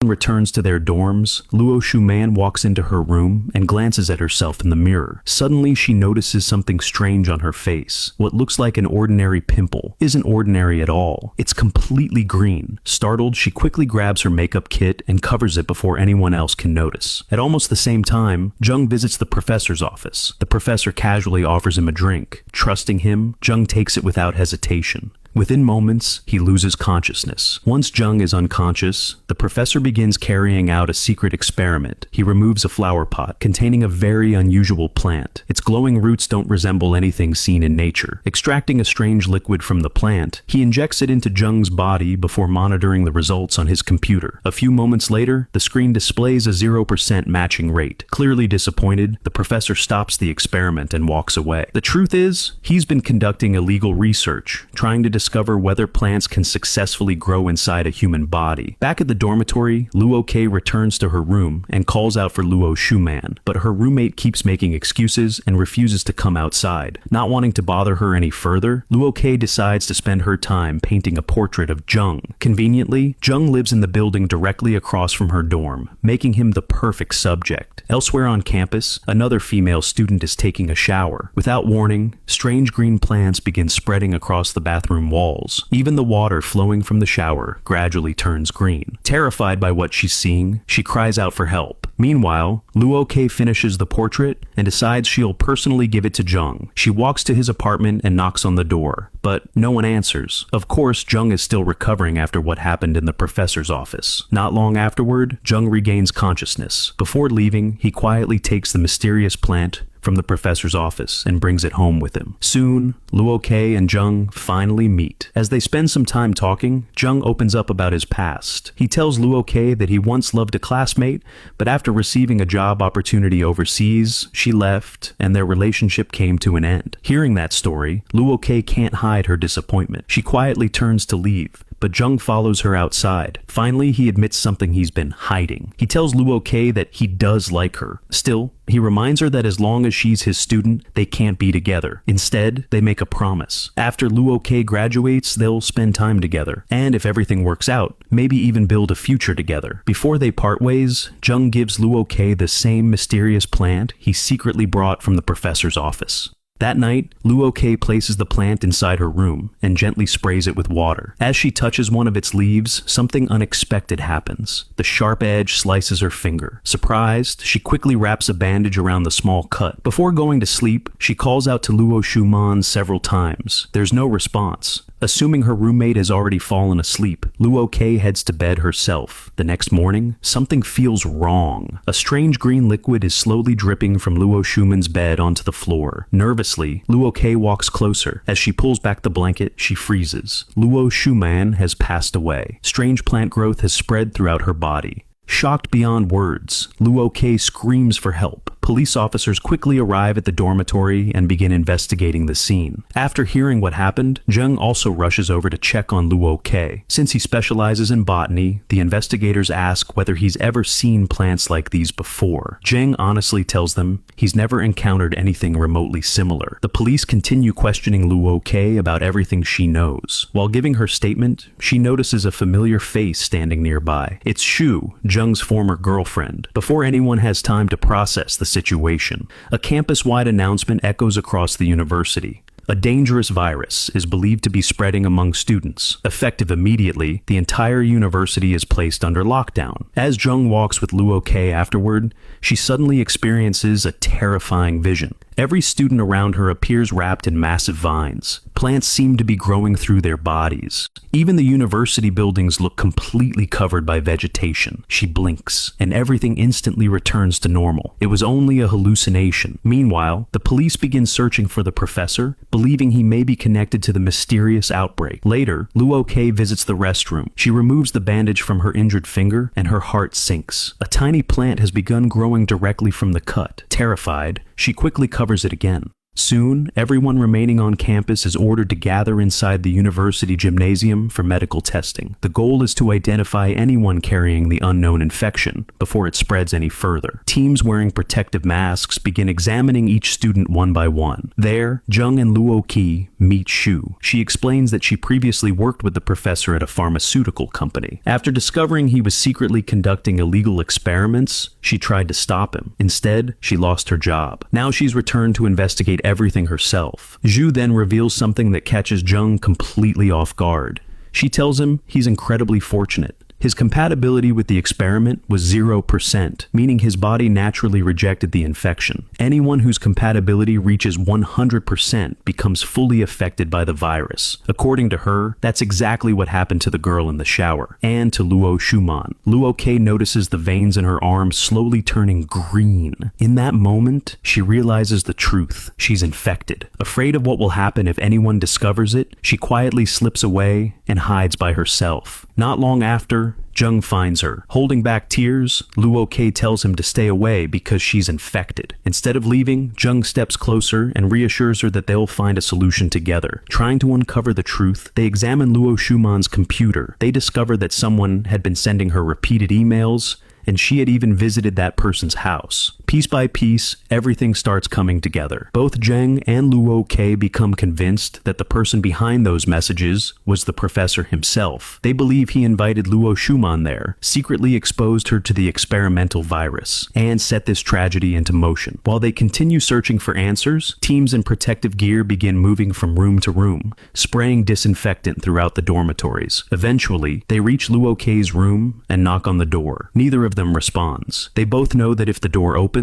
everyone returns to their dorms, Luo Shuman walks into her room and glances at herself in the mirror. Suddenly, she notices something strange on her face. What looks like an ordinary pimple isn't ordinary at all. It's completely green. Startled, she quickly grabs her makeup kit and covers it before anyone else can notice. At almost the same time, Jung visits the professor's office. The professor casually offers him a drink. Trusting him, Jung takes it without hesitation. Within moments, he loses consciousness. Once Jung is unconscious, the professor begins carrying out a secret experiment. He removes a flower pot containing a very unusual plant. Its glowing roots don't resemble anything seen in nature. Extracting a strange liquid from the plant, he injects it into Jung's body before monitoring the results on his computer. A few moments later, the screen displays a 0% matching rate. Clearly disappointed, the professor stops the experiment and walks away. The truth is, he's been conducting illegal research, trying to discover whether plants can successfully grow inside a human body. Back at the dormitory, Luo K returns to her room and calls out for Luo Shuman, but her roommate keeps making excuses and refuses to come outside. Not wanting to bother her any further, Luo K decides to spend her time painting a portrait of Jung. Conveniently, Jung lives in the building directly across from her dorm, making him the perfect subject. Elsewhere on campus, another female student is taking a shower. Without warning, strange green plants begin spreading across the bathroom walls. Even the water flowing from the shower gradually turns green. Terrified by what she's seeing, she cries out for help. Meanwhile, Luo K finishes the portrait and decides she'll personally give it to Jung. She walks to his apartment and knocks on the door, but no one answers. Of course, Jung is still recovering after what happened in the professor's office. Not long afterward, Jung regains consciousness. Before leaving, he quietly takes the mysterious plant from the professor's office and brings it home with him. Soon, Luo K and Jung finally meet. As they spend some time talking, Jung opens up about his past. He tells Luo K that he once loved a classmate, but after receiving a job opportunity overseas, she left and their relationship came to an end. Hearing that story, Luo K can't hide her disappointment. She quietly turns to leave, but Jung follows her outside. Finally, he admits something he's been hiding. He tells Luo K that he does like her. Still, he reminds her that as long as she's his student, they can't be together. Instead, they make a promise. After Luo K graduates, they'll spend time together, and if everything works out, maybe even build a future together. Before they part ways, Jung gives Luo K the same mysterious plant he secretly brought from the professor's office. That night, Luo K places the plant inside her room and gently sprays it with water. As she touches one of its leaves, something unexpected happens. The sharp edge slices her finger. Surprised, she quickly wraps a bandage around the small cut. Before going to sleep, she calls out to Luo Shuman several times. There's no response. Assuming her roommate has already fallen asleep, Luo K heads to bed herself. The next morning, something feels wrong. A strange green liquid is slowly dripping from Luo Shuman's bed onto the floor. Nervously, Luo K walks closer. As she pulls back the blanket, she freezes. Luo Shuman has passed away. Strange plant growth has spread throughout her body. Shocked beyond words, Luo K screams for help. Police officers quickly arrive at the dormitory and begin investigating the scene. After hearing what happened, Jung also rushes over to check on Luo K. Since he specializes in botany, the investigators ask whether he's ever seen plants like these before. Jung honestly tells them he's never encountered anything remotely similar. The police continue questioning Luo K about everything she knows. While giving her statement, she notices a familiar face standing nearby. It's Shu, Jung's former girlfriend. Before anyone has time to process the situation, a campus-wide announcement echoes across the university. A dangerous virus is believed to be spreading among students. Effective immediately, the entire university is placed under lockdown. As Jung walks with Luo K afterward, she suddenly experiences a terrifying vision. Every student around her appears wrapped in massive vines. Plants seem to be growing through their bodies. Even the university buildings look completely covered by vegetation. She blinks, and everything instantly returns to normal. It was only a hallucination. Meanwhile, the police begin searching for the professor, believing he may be connected to the mysterious outbreak. Later, Luo K visits the restroom. She removes the bandage from her injured finger, and her heart sinks. A tiny plant has begun growing directly from the cut. Terrified, she quickly covers it again. Soon, everyone remaining on campus is ordered to gather inside the university gymnasium for medical testing. The goal is to identify anyone carrying the unknown infection before it spreads any further. Teams wearing protective masks begin examining each student one by one. There, Jung and Luo Qi meet Shu. She explains that she previously worked with the professor at a pharmaceutical company. After discovering he was secretly conducting illegal experiments, she tried to stop him. Instead, she lost her job. Now she's returned to investigate everything herself. Zhu then reveals something that catches Jung completely off guard. She tells him he's incredibly fortunate. His compatibility with the experiment was 0%, meaning his body naturally rejected the infection. Anyone whose compatibility reaches 100% becomes fully affected by the virus. According to her, that's exactly what happened to the girl in the shower, and to Luo Shuman. Luo K notices the veins in her arm slowly turning green. In that moment, she realizes the truth. She's infected. Afraid of what will happen if anyone discovers it, she quietly slips away and hides by herself. Not long after, Jung finds her. Holding back tears, Luo K tells him to stay away because she's infected. Instead of leaving, Jung steps closer and reassures her that they'll find a solution together. Trying to uncover the truth, they examine Luo Shuman's computer. They discover that someone had been sending her repeated emails, and she had even visited that person's house. Piece by piece, everything starts coming together. Both Zheng and Luo K become convinced that the person behind those messages was the professor himself. They believe he invited Luo Shuman there, secretly exposed her to the experimental virus, and set this tragedy into motion. While they continue searching for answers, teams in protective gear begin moving from room to room, spraying disinfectant throughout the dormitories. Eventually, they reach Luo K's room and knock on the door. Neither of them responds. They both know that if the door opens,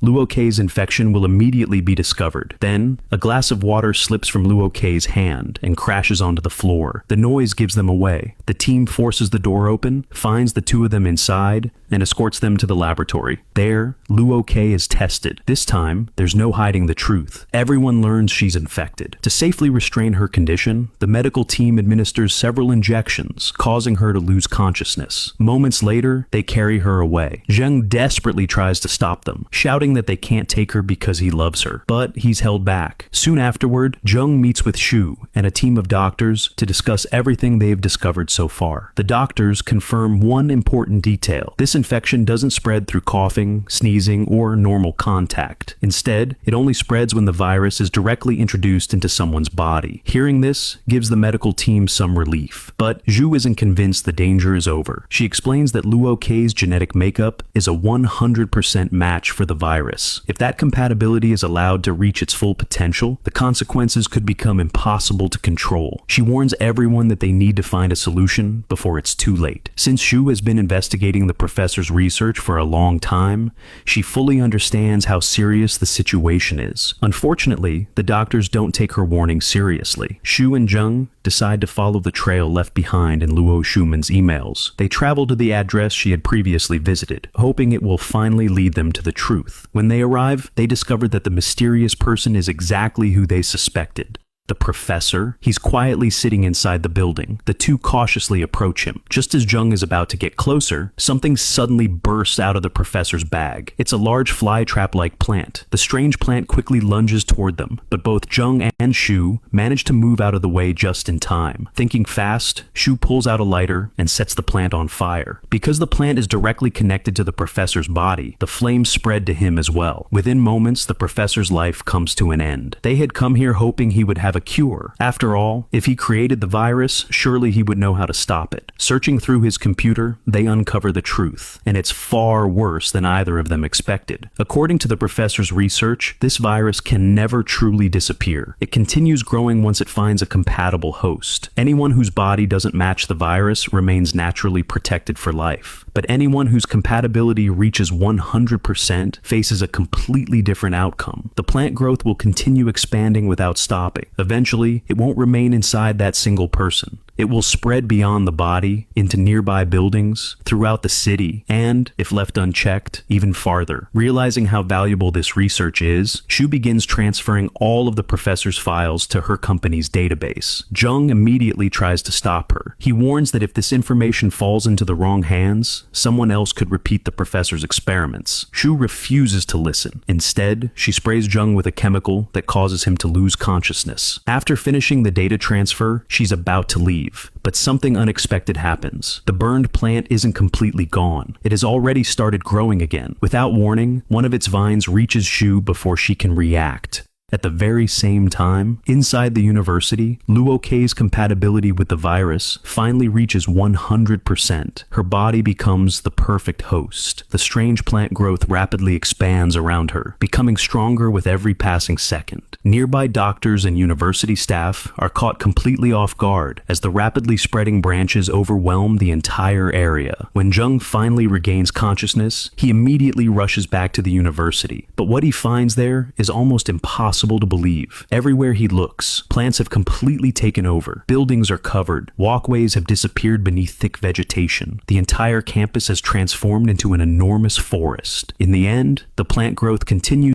Luo K's infection will immediately be discovered. Then, a glass of water slips from Luo K's hand and crashes onto the floor. The noise gives them away. The team forces the door open, finds the two of them inside, and escorts them to the laboratory. There, Luo K is tested. This time, there's no hiding the truth. Everyone learns she's infected. To safely restrain her condition, the medical team administers several injections, causing her to lose consciousness. Moments later, they carry her away. Zheng desperately tries to stop them, shouting that they can't take her because he loves her, but he's held back. Soon afterward, Zheng meets with Shu and a team of doctors to discuss everything they've discovered so far. The doctors confirm one important detail. This infection doesn't spread through coughing, sneezing, or normal contact. Instead, it only spreads when the virus is directly introduced into someone's body. Hearing this gives the medical team some relief, but Zhu isn't convinced the danger is over. She explains that Luo K's genetic makeup is a 100% match for the virus. If that compatibility is allowed to reach its full potential, the consequences could become impossible to control. She warns everyone that they need to find a solution before it's too late. Since Shu has been investigating the professor's research for a long time, she fully understands how serious the situation is. Unfortunately, the doctors don't take her warning seriously. Shu and Zheng decide to follow the trail left behind in Luo Shuman's emails. They travel to the address she had previously visited, hoping it will finally lead them to the truth. When they arrive, they discover that the mysterious person is exactly who they suspected. The professor. He's quietly sitting inside the building. The two cautiously approach him. Just as Zheng is about to get closer, something suddenly bursts out of the professor's bag. It's a large flytrap-like plant. The strange plant quickly lunges toward them, but both Zheng and Shu manage to move out of the way just in time. Thinking fast, Shu pulls out a lighter and sets the plant on fire. Because the plant is directly connected to the professor's body, the flames spread to him as well. Within moments, the professor's life comes to an end. They had come here hoping he would have a cure. After all, if he created the virus, surely he would know how to stop it. Searching through his computer, they uncover the truth, and it's far worse than either of them expected. According to the professor's research, this virus can never truly disappear. It continues growing once it finds a compatible host. Anyone whose body doesn't match the virus remains naturally protected for life. But anyone whose compatibility reaches 100% faces a completely different outcome. The plant growth will continue expanding without stopping. Eventually, it won't remain inside that single person. It will spread beyond the body, into nearby buildings, throughout the city, and, if left unchecked, even farther. Realizing how valuable this research is, Shu begins transferring all of the professor's files to her company's database. Jung immediately tries to stop her. He warns that if this information falls into the wrong hands, someone else could repeat the professor's experiments. Shu refuses to listen. Instead, she sprays Jung with a chemical that causes him to lose consciousness. After finishing the data transfer, she's about to leave, but something unexpected happens. The burned plant isn't completely gone. It has already started growing again. Without warning, one of its vines reaches Shu before she can react. At the very same time, inside the university, Luo Kei's compatibility with the virus finally reaches 100%. Her body becomes the perfect host. The strange plant growth rapidly expands around her, becoming stronger with every passing second. Nearby doctors and university staff are caught completely off guard as the rapidly spreading branches overwhelm the entire area. When Jung finally regains consciousness, he immediately rushes back to the university. But what he finds there is almost impossible to believe. Everywhere he looks, plants have completely taken over. Buildings are covered. Walkways have disappeared beneath thick vegetation. The entire campus has transformed into an enormous forest. In the end, the plant growth continues